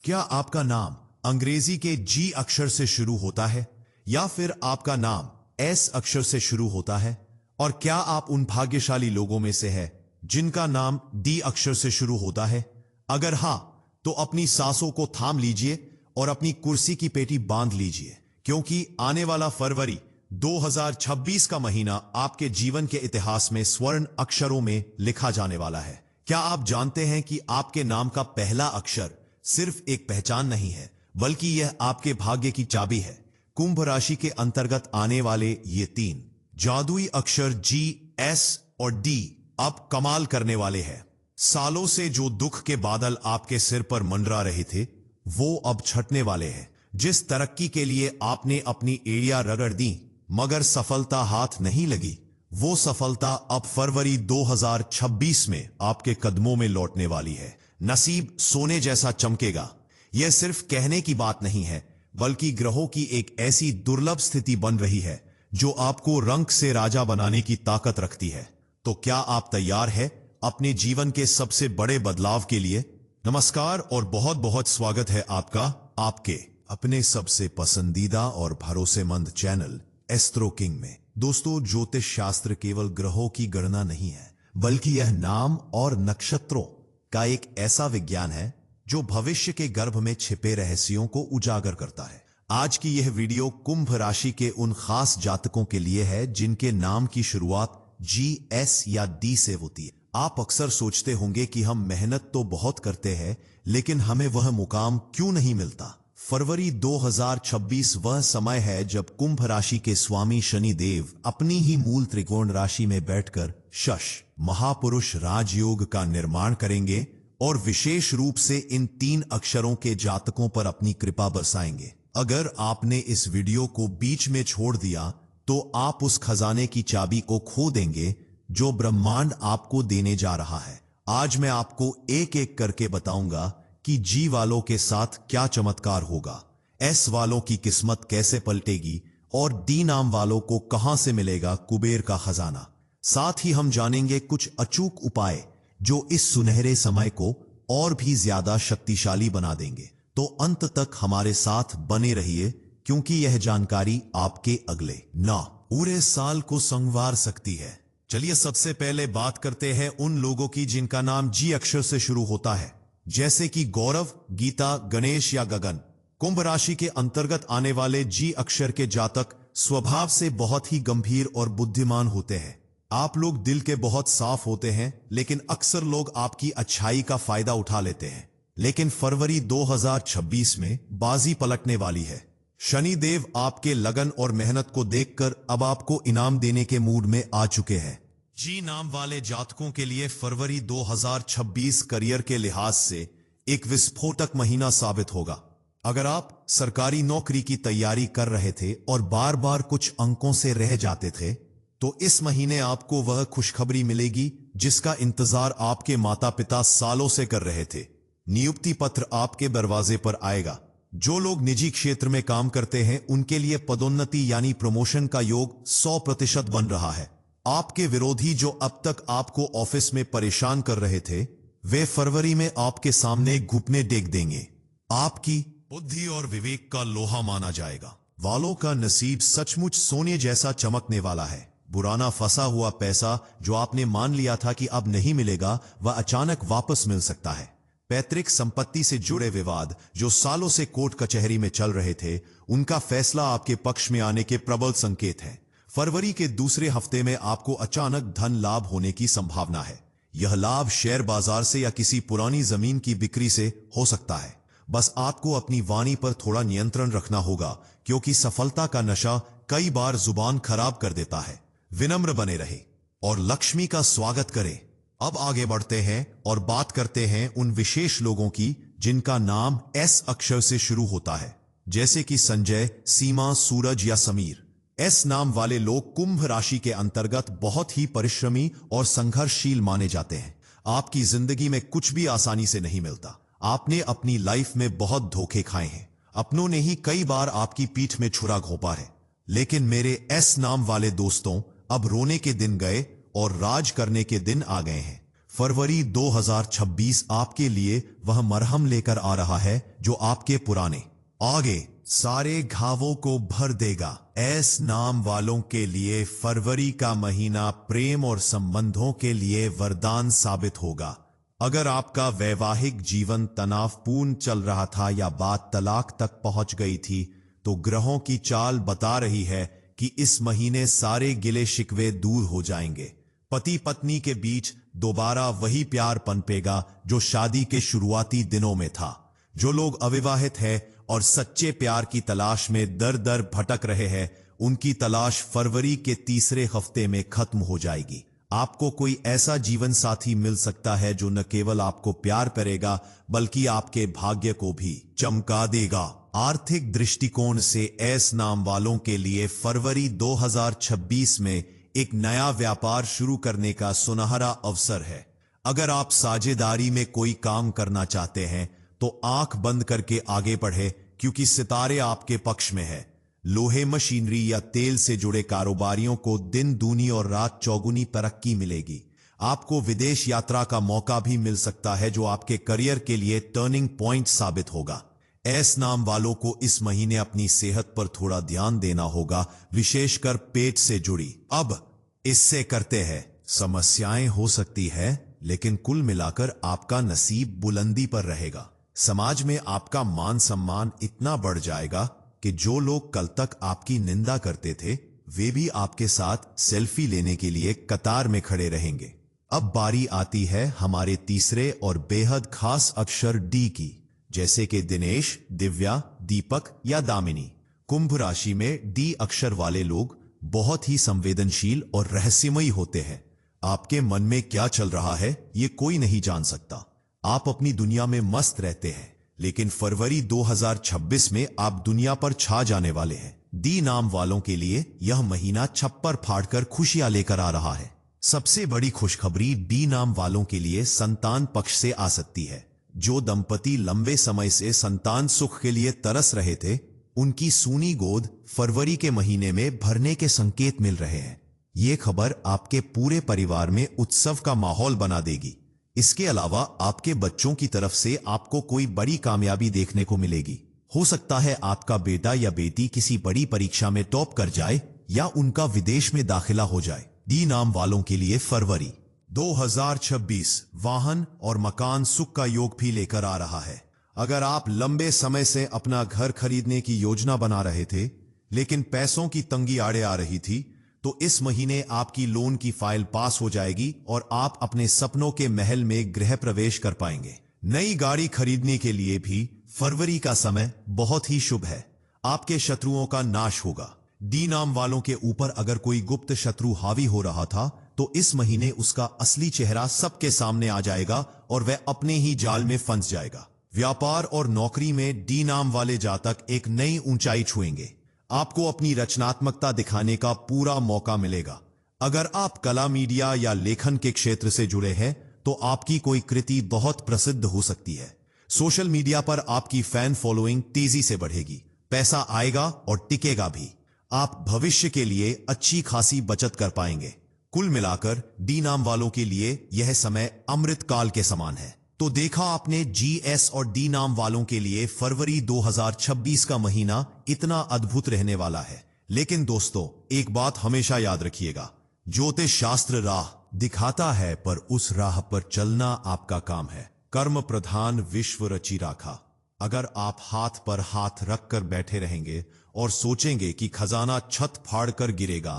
क्या आपका नाम अंग्रेजी के जी अक्षर से शुरू होता है या फिर आपका नाम एस अक्षर से शुरू होता है? और क्या आप उन भाग्यशाली लोगों में से हैं जिनका नाम डी अक्षर से शुरू होता है? अगर हां, तो अपनी सांसों को थाम लीजिए और अपनी कुर्सी की पेटी बांध लीजिए, क्योंकि आने वाला फरवरी 2026 का महीना आपके जीवन के इतिहास में स्वर्ण अक्षरों में लिखा जाने वाला है। क्या आप जानते हैं कि आपके नाम का पहला अक्षर सिर्फ एक पहचान नहीं है, बल्कि यह आपके भाग्य की चाबी है? कुंभ राशि के अंतर्गत आने वाले ये 3 जादुई अक्षर जी, एस और डी अब कमाल करने वाले हैं। सालों से जो दुख के बादल आपके सिर पर मंडरा रहे थे, वो अब छटने वाले हैं। जिस तरक्की के लिए आपने अपनी एड़ियां रगड़ दी मगर सफलता हाथ नहीं लगी, वो सफलता अब फरवरी 2026 में आपके कदमों में लौटने वाली है। नसीब सोने जैसा चमकेगा। यह सिर्फ कहने की बात नहीं है, बल्कि ग्रहों की एक ऐसी दुर्लभ स्थिति बन रही है जो आपको रंक से राजा बनाने की ताकत रखती है। तो क्या आप तैयार हैं अपने जीवन के सबसे बड़े बदलाव के लिए? नमस्कार और बहुत बहुत स्वागत है आपका आपके अपने सबसे पसंदीदा और भरोसेमंद चैनल एस्ट्रो किंग में। दोस्तों, ज्योतिष शास्त्र केवल ग्रहों की गणना नहीं है, बल्कि यह नाम और नक्षत्रों का एक ऐसा विज्ञान है जो भविष्य के गर्भ में छिपे रहस्यों को उजागर करता है। आज की यह वीडियो कुंभ राशि के उन खास जातकों के लिए है जिनके नाम की शुरुआत जी, एस या डी से होती है। आप अक्सर सोचते होंगे कि हम मेहनत तो बहुत करते हैं, लेकिन हमें वह मुकाम क्यों नहीं मिलता? फरवरी 2026 वह समय है जब कुंभ राशि के स्वामी शनि देव अपनी ही मूल त्रिकोण राशि में बैठकर शश महापुरुष राजयोग का निर्माण करेंगे और विशेष रूप से इन 3 अक्षरों के जातकों पर अपनी कृपा बरसाएंगे। अगर आपने इस वीडियो को बीच में छोड़ दिया तो आप उस खजाने की चाबी को खो देंगे जो ब्रह्मांड आपको देने जा रहा है। आज मैं आपको एक एक करके बताऊंगा कि जी वालों के साथ क्या चमत्कार होगा, एस वालों की किस्मत कैसे पलटेगी और डी नाम वालों को कहां से मिलेगा कुबेर का खजाना। साथ ही हम जानेंगे कुछ अचूक उपाय जो इस सुनहरे समय को और भी ज्यादा शक्तिशाली बना देंगे। तो अंत तक हमारे साथ बने रहिए, क्योंकि यह जानकारी आपके अगले पूरे साल को संवार सकती है। चलिए सबसे पहले बात करते हैं उन लोगों की जिनका नाम जी अक्षर से शुरू होता है, जैसे कि गौरव, गीता, गणेश या गगन। कुंभ राशि के अंतर्गत आने वाले जी अक्षर के जातक स्वभाव से बहुत ही गंभीर और बुद्धिमान होते हैं। आप लोग दिल के बहुत साफ होते हैं, लेकिन अक्सर लोग आपकी अच्छाई का फायदा उठा लेते हैं। लेकिन फरवरी 2026 में बाजी पलटने वाली है। शनि देव आपके लगन और मेहनत को देखकर अब आपको इनाम देने के मूड में आ चुके हैं। जी नाम वाले जातकों के लिए फरवरी 2026 करियर के लिहाज से एक विस्फोटक महीना साबित होगा। अगर आप सरकारी नौकरी की तैयारी कर रहे थे और बार बार कुछ अंकों से रह जाते थे, तो इस महीने आपको वह खुशखबरी मिलेगी जिसका इंतजार आपके माता पिता सालों से कर रहे थे। नियुक्ति पत्र आपके दरवाजे पर आएगा। जो लोग निजी क्षेत्र में काम करते हैं उनके लिए पदोन्नति यानी प्रमोशन का योग 100% बन रहा है। आपके विरोधी जो अब तक आपको ऑफिस में परेशान कर रहे थे, वे फरवरी में आपके सामने घुटने टेक देंगे। आपकी बुद्धि और विवेक का लोहा माना जाएगा। वालों का नसीब सचमुच सोने जैसा चमकने वाला है। पुराना फंसा हुआ पैसा जो आपने मान लिया था कि अब नहीं मिलेगा, वह अचानक वापस मिल सकता है। पैतृक संपत्ति से जुड़े विवाद जो सालों से कोर्ट कचहरी में चल रहे थे, उनका फैसला आपके पक्ष में आने के प्रबल संकेत हैं। फरवरी के दूसरे हफ्ते में आपको अचानक धन लाभ होने की संभावना है। यह लाभ शेयर बाजार से या किसी पुरानी जमीन की बिक्री से हो सकता है। बस आपको अपनी वाणी पर थोड़ा नियंत्रण रखना होगा, क्योंकि सफलता का नशा कई बार जुबान खराब कर देता है। विनम्र बने रहे और लक्ष्मी का स्वागत करें। अब आगे बढ़ते हैं और बात करते हैं उन विशेष लोगों की जिनका नाम एस अक्षर से शुरू होता है, जैसे कि संजय, सीमा, सूरज या समीर। एस नाम वाले लोग कुंभ राशि के अंतर्गत बहुत ही परिश्रमी और संघर्षशील माने जाते हैं। आपकी जिंदगी में कुछ भी आसानी से नहीं मिलता। आपने अपनी लाइफ में बहुत धोखे खाए हैं। अपनों ने ही कई बार आपकी पीठ में छुरा घोंपा है। लेकिन मेरे एस नाम वाले दोस्तों, अब रोने के दिन गए और राज करने के दिन आ गए हैं। फरवरी 2026 आपके लिए वह मरहम लेकर आ रहा है जो आपके पुराने आगे सारे घावों को भर देगा। एस नाम वालों के लिए फरवरी का महीना प्रेम और संबंधों के लिए वरदान साबित होगा। अगर आपका वैवाहिक जीवन तनावपूर्ण चल रहा था या बात तलाक तक पहुंच गई थी, तो ग्रहों की चाल बता रही है कि इस महीने सारे गिले शिकवे दूर हो जाएंगे। पति पत्नी के बीच दोबारा वही प्यार पनपेगा जो शादी के शुरुआती दिनों में था। जो लोग अविवाहित हैं और सच्चे प्यार की तलाश में दर दर भटक रहे हैं, उनकी तलाश फरवरी के तीसरे हफ्ते में खत्म हो जाएगी। आपको कोई ऐसा जीवन साथी मिल सकता है जो न केवल आपको प्यार करेगा बल्कि आपके भाग्य को भी चमका देगा। आर्थिक दृष्टिकोण से एस नाम वालों के लिए फरवरी 2026 में एक नया व्यापार शुरू करने का सुनहरा अवसर है। अगर आप साझेदारी में कोई काम करना चाहते हैं तो आंख बंद करके आगे बढ़े, क्योंकि सितारे आपके पक्ष में है। लोहे, मशीनरी या तेल से जुड़े कारोबारियों को दिन दूनी और रात चौगुनी तरक्की मिलेगी। आपको विदेश यात्रा का मौका भी मिल सकता है जो आपके करियर के लिए टर्निंग पॉइंट साबित होगा। एस नाम वालों को इस महीने अपनी सेहत पर थोड़ा ध्यान देना होगा, विशेषकर पेट से जुड़ी। अब इससे करते हैं, समस्याएं हो सकती है, लेकिन कुल मिलाकर आपका नसीब बुलंदी पर रहेगा। समाज में आपका मान सम्मान इतना बढ़ जाएगा कि जो लोग कल तक आपकी निंदा करते थे, वे भी आपके साथ सेल्फी लेने के लिए कतार में खड़े रहेंगे। अब बारी आती है हमारे तीसरे और बेहद खास अक्षर डी की, जैसे कि दिनेश, दिव्या, दीपक या दामिनी। कुंभ राशि में डी अक्षर वाले लोग बहुत ही संवेदनशील और रहस्यमयी होते हैं। आपके मन में क्या चल रहा है ये कोई नहीं जान सकता। आप अपनी दुनिया में मस्त रहते हैं, लेकिन फरवरी 2026 में आप दुनिया पर छा जाने वाले हैं। डी नाम वालों के लिए यह महीना छप्पर फाड़कर खुशियां लेकर आ रहा है। सबसे बड़ी खुशखबरी डी नाम वालों के लिए संतान पक्ष से आ सकती है। जो दंपति लंबे समय से संतान सुख के लिए तरस रहे थे, उनकी सूनी गोद फरवरी के महीने में भरने के संकेत मिल रहे हैं। ये खबर आपके पूरे परिवार में उत्सव का माहौल बना देगी। इसके अलावा आपके बच्चों की तरफ से आपको कोई बड़ी कामयाबी देखने को मिलेगी। हो सकता है आपका बेटा या बेटी किसी बड़ी परीक्षा में टॉप कर जाए या उनका विदेश में दाखिला हो जाए। डी नाम वालों के लिए फरवरी 2026 वाहन और मकान सुख का योग भी लेकर आ रहा है। अगर आप लंबे समय से अपना घर खरीदने की योजना बना रहे थे, लेकिन पैसों की तंगी आड़े आ रही थी, तो इस महीने आपकी लोन की फाइल पास हो जाएगी और आप अपने सपनों के महल में गृह प्रवेश कर पाएंगे। नई गाड़ी खरीदने के लिए भी फरवरी का समय बहुत ही शुभ है। आपके शत्रुओं का नाश होगा। डी नाम वालों के ऊपर अगर कोई गुप्त शत्रु हावी हो रहा था, तो इस महीने उसका असली चेहरा सबके सामने आ जाएगा और वह अपने ही जाल में फंस जाएगा। व्यापार और नौकरी में डी नाम वाले जातक एक नई ऊंचाई छुएंगे। आपको अपनी रचनात्मकता दिखाने का पूरा मौका मिलेगा। अगर आप कला, मीडिया या लेखन के क्षेत्र से जुड़े हैं, तो आपकी कोई कृति बहुत प्रसिद्ध हो सकती है। सोशल मीडिया पर आपकी फैन फॉलोइंग तेजी से बढ़ेगी। पैसा आएगा और टिकेगा भी। आप भविष्य के लिए अच्छी खासी बचत कर पाएंगे। कुल मिलाकर डी नाम वालों के लिए यह समय अमृत काल के समान है। तो देखा आपने, जीएस और डी नाम वालों के लिए फरवरी 2026 का महीना इतना अद्भुत रहने वाला है। लेकिन दोस्तों, एक बात हमेशा याद रखिएगा, ज्योतिष शास्त्र राह दिखाता है, पर उस राह पर चलना आपका काम है। कर्म प्रधान विश्व रची राखा। अगर आप हाथ पर हाथ रखकर बैठे रहेंगे और सोचेंगे कि खजाना छत फाड़कर गिरेगा,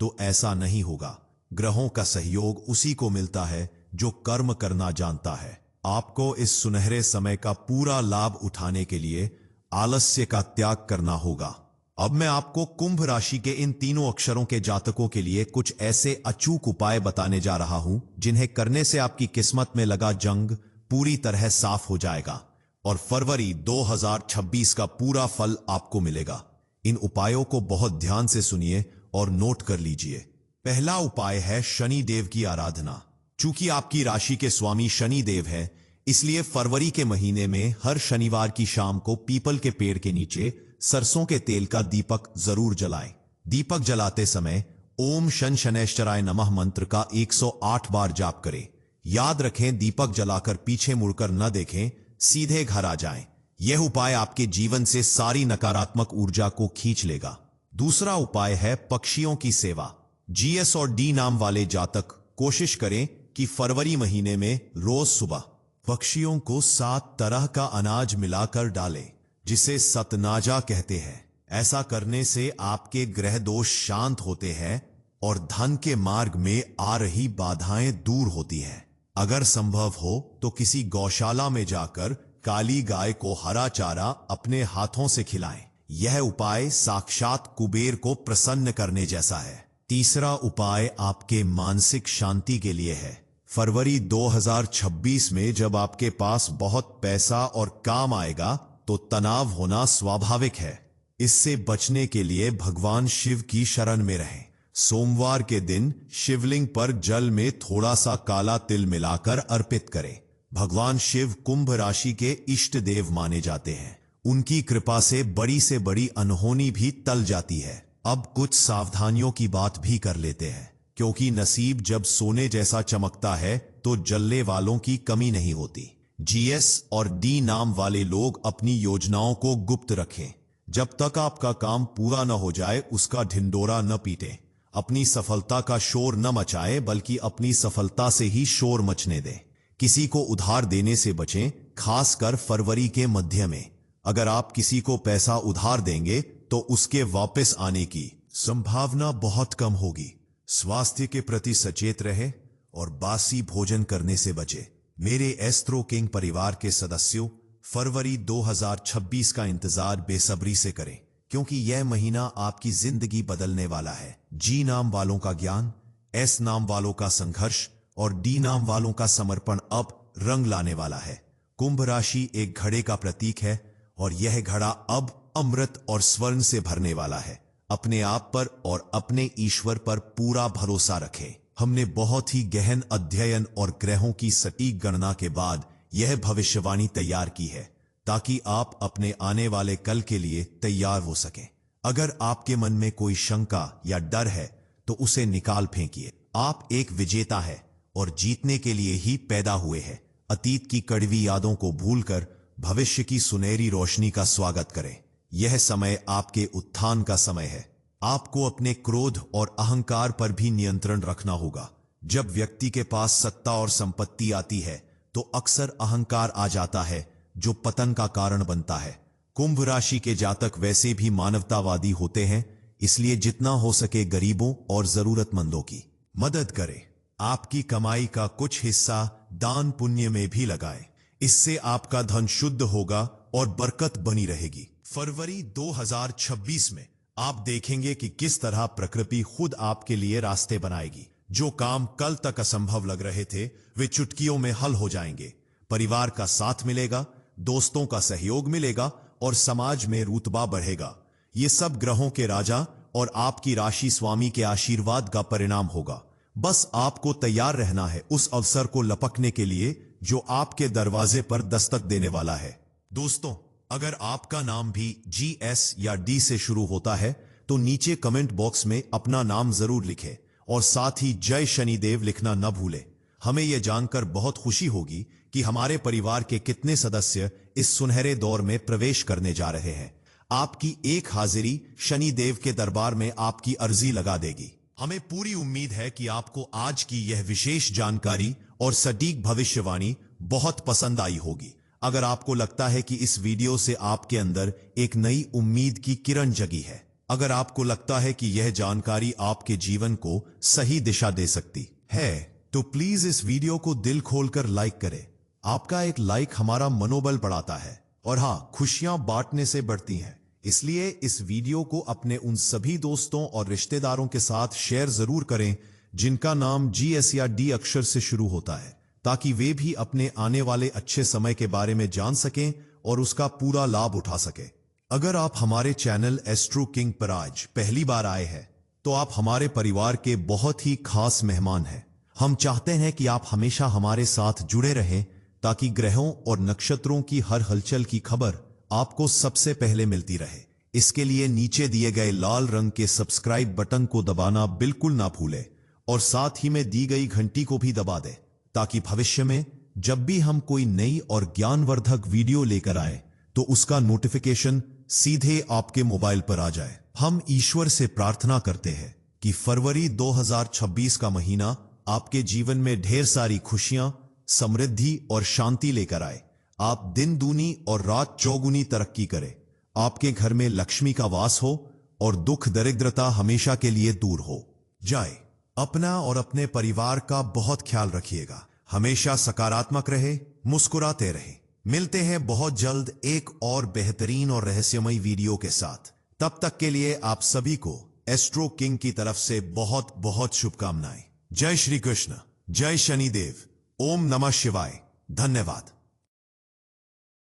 तो ऐसा नहीं होगा। ग्रहों का सहयोग उसी को मिलता है जो कर्म करना जानता है। आपको इस सुनहरे समय का पूरा लाभ उठाने के लिए आलस्य का त्याग करना होगा। अब मैं आपको कुंभ राशि के इन तीनों अक्षरों के जातकों के लिए कुछ ऐसे अचूक उपाय बताने जा रहा हूं, जिन्हें करने से आपकी किस्मत में लगा जंग पूरी तरह साफ हो जाएगा और फरवरी 2026 का पूरा फल आपको मिलेगा। इन उपायों को बहुत ध्यान से सुनिए और नोट कर लीजिए। पहला उपाय है शनि देव की आराधना। चूंकि आपकी राशि के स्वामी शनि देव है, इसलिए फरवरी के महीने में हर शनिवार की शाम को पीपल के पेड़ के नीचे सरसों के तेल का दीपक जरूर जलाएं। दीपक जलाते समय ओम शन शनैश्चराय नमः मंत्र का 108 बार जाप करें। याद रखें, दीपक जलाकर पीछे मुड़कर न देखें, सीधे घर आ जाएं। यह उपाय आपके जीवन से सारी नकारात्मक ऊर्जा को खींच लेगा। दूसरा उपाय है पक्षियों की सेवा। जीएस और डी नाम वाले जातक कोशिश करें कि फरवरी महीने में रोज सुबह पक्षियों को 7 तरह का अनाज मिलाकर डालें, जिसे सतनाजा कहते हैं। ऐसा करने से आपके ग्रह दोष शांत होते हैं और धन के मार्ग में आ रही बाधाएं दूर होती हैं। अगर संभव हो तो किसी गौशाला में जाकर काली गाय को हरा चारा अपने हाथों से खिलाएं। यह उपाय साक्षात कुबेर को प्रसन्न करने जैसा है। तीसरा उपाय आपके मानसिक शांति के लिए है। फरवरी 2026 में जब आपके पास बहुत पैसा और काम आएगा तो तनाव होना स्वाभाविक है। इससे बचने के लिए भगवान शिव की शरण में रहें। सोमवार के दिन शिवलिंग पर जल में थोड़ा सा काला तिल मिलाकर अर्पित करें। भगवान शिव कुंभ राशि के इष्ट देव माने जाते हैं। उनकी कृपा से बड़ी अनहोनी भी टल जाती है। अब कुछ सावधानियों की बात भी कर लेते हैं, क्योंकि नसीब जब सोने जैसा चमकता है तो जलने वालों की कमी नहीं होती। जीएस और डी नाम वाले लोग अपनी योजनाओं को गुप्त रखें। जब तक आपका काम पूरा न हो जाए उसका ढिंडोरा न पीटें। अपनी सफलता का शोर न मचाएं, बल्कि अपनी सफलता से ही शोर मचने दें। किसी को उधार देने से बचें, खासकर फरवरी के मध्य में। अगर आप किसी को पैसा उधार देंगे तो उसके वापस आने की संभावना बहुत कम होगी। स्वास्थ्य के प्रति सचेत रहे और बासी भोजन करने से बचे। मेरे एस्ट्रो किंग परिवार के सदस्यों, फरवरी 2026 का इंतजार बेसब्री से करें, क्योंकि यह महीना आपकी जिंदगी बदलने वाला है। जी नाम वालों का ज्ञान, एस नाम वालों का संघर्ष और डी नाम वालों का समर्पण अब रंग लाने वाला है। कुंभ राशि एक घड़े का प्रतीक है और यह घड़ा अब अमृत और स्वर्ण से भरने वाला है। अपने आप पर और अपने ईश्वर पर पूरा भरोसा रखें। हमने बहुत ही गहन अध्ययन और ग्रहों की सटीक गणना के बाद यह भविष्यवाणी तैयार की है, ताकि आप अपने आने वाले कल के लिए तैयार हो सकें। अगर आपके मन में कोई शंका या डर है तो उसे निकाल फेंकिए। आप एक विजेता है और जीतने के लिए ही पैदा हुए हैं। अतीत की कड़वी यादों को भूलकर भविष्य की सुनहरी रोशनी का स्वागत करें। यह समय आपके उत्थान का समय है। आपको अपने क्रोध और अहंकार पर भी नियंत्रण रखना होगा। जब व्यक्ति के पास सत्ता और संपत्ति आती है तो अक्सर अहंकार आ जाता है, जो पतन का कारण बनता है। कुंभ राशि के जातक वैसे भी मानवतावादी होते हैं, इसलिए जितना हो सके गरीबों और जरूरतमंदों की मदद करें। आपकी कमाई का कुछ हिस्सा दान पुण्य में भी लगाएं। इससे आपका धन शुद्ध होगा और बरकत बनी रहेगी। फरवरी 2026 में आप देखेंगे कि किस तरह प्रकृति खुद आपके लिए रास्ते बनाएगी। जो काम कल तक असंभव लग रहे थे वे चुटकियों में हल हो जाएंगे। परिवार का साथ मिलेगा, दोस्तों का सहयोग मिलेगा और समाज में रुतबा बढ़ेगा। ये सब ग्रहों के राजा और आपकी राशि स्वामी के आशीर्वाद का परिणाम होगा। बस आपको तैयार रहना है उस अवसर को लपकने के लिए जो आपके दरवाजे पर दस्तक देने वाला है। दोस्तों, अगर आपका नाम भी GS या D से शुरू होता है तो नीचे कमेंट बॉक्स में अपना नाम जरूर लिखें और साथ ही जय शनिदेव लिखना न भूलें। हमें यह जानकर बहुत खुशी होगी कि हमारे परिवार के कितने सदस्य इस सुनहरे दौर में प्रवेश करने जा रहे हैं। आपकी एक हाजिरी शनिदेव के दरबार में आपकी अर्जी लगा देगी। हमें पूरी उम्मीद है कि आपको आज की यह विशेष जानकारी और सटीक भविष्यवाणी बहुत पसंद आई होगी। अगर आपको लगता है कि इस वीडियो से आपके अंदर एक नई उम्मीद की किरण जगी है, अगर आपको लगता है कि यह जानकारी आपके जीवन को सही दिशा दे सकती है, तो प्लीज इस वीडियो को दिल खोलकर लाइक करें। आपका एक लाइक हमारा मनोबल बढ़ाता है और हाँ, खुशियां बांटने से बढ़ती हैं। इसलिए इस वीडियो को अपने उन सभी दोस्तों और रिश्तेदारों के साथ शेयर जरूर करें जिनका नाम GS या D अक्षर से शुरू होता है, ताकि वे भी अपने आने वाले अच्छे समय के बारे में जान सकें और उसका पूरा लाभ उठा सकें। अगर आप हमारे चैनल एस्ट्रो किंग पर आज पहली बार आए हैं तो आप हमारे परिवार के बहुत ही खास मेहमान हैं। हम चाहते हैं कि आप हमेशा हमारे साथ जुड़े रहें ताकि ग्रहों और नक्षत्रों की हर हलचल की खबर आपको सबसे पहले मिलती रहे। इसके लिए नीचे दिए गए लाल रंग के सब्सक्राइब बटन को दबाना बिल्कुल ना भूलें और साथ ही में दी गई घंटी को भी दबा दें ताकि भविष्य में जब भी हम कोई नई और ज्ञानवर्धक वीडियो लेकर आए तो उसका नोटिफिकेशन सीधे आपके मोबाइल पर आ जाए। हम ईश्वर से प्रार्थना करते हैं कि फरवरी 2026 का महीना आपके जीवन में ढेर सारी खुशियां, समृद्धि और शांति लेकर आए। आप दिन दूनी और रात चौगुनी तरक्की करें। आपके घर में लक्ष्मी का वास हो और दुख दरिद्रता हमेशा के लिए दूर हो जाए। अपना और अपने परिवार का बहुत ख्याल रखिएगा। हमेशा सकारात्मक रहे, मुस्कुराते रहे। मिलते हैं बहुत जल्द एक और बेहतरीन और रहस्यमयी वीडियो के साथ। तब तक के लिए आप सभी को एस्ट्रो किंग की तरफ से बहुत बहुत शुभकामनाएं। जय श्री कृष्ण, जय शनिदेव, ओम नमः शिवाय। धन्यवाद।